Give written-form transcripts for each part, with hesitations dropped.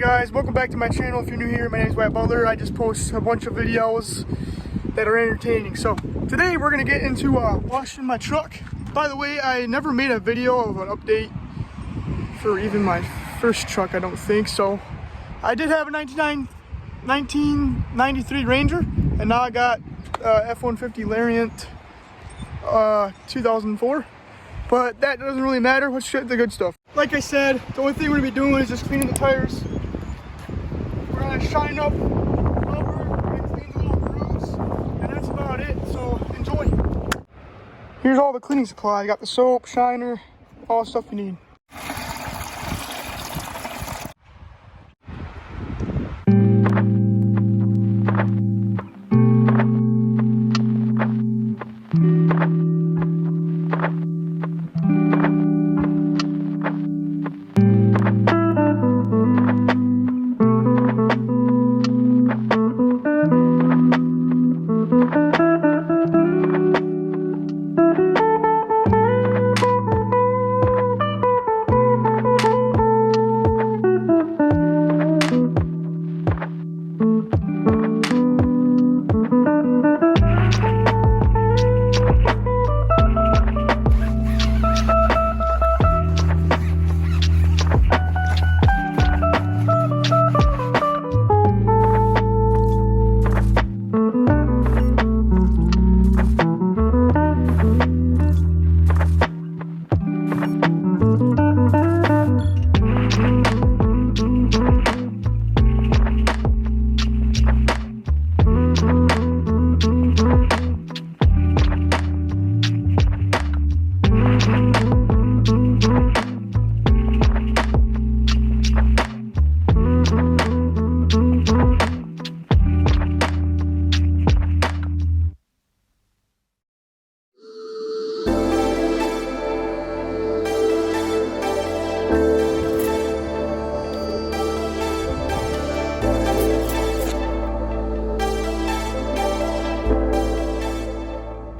guys, welcome back to my channel. If you're new here, my name is Wyatt Butler. I just post a bunch of videos that are entertaining. So today we're gonna get into washing my truck. By the way, I never made a video of an update for even my first truck, I don't think. So I did have a 1993 Ranger, and now I got F-150 Lariat 2004. But that doesn't really matter. Let's get the good stuff. Like I said, the only thing we're gonna be doing is just cleaning the tires. We're gonna shine up rubber and clean the little grooves, and that's about it. So enjoy. Here's all the cleaning supply. I got the soap, shiner, all the stuff you need.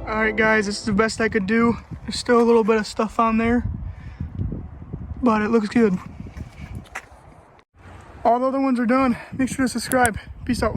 Alright guys, this is the best I could do. There's still a little bit of stuff on there, but it looks good. All the other ones are done. Make sure to subscribe. Peace out.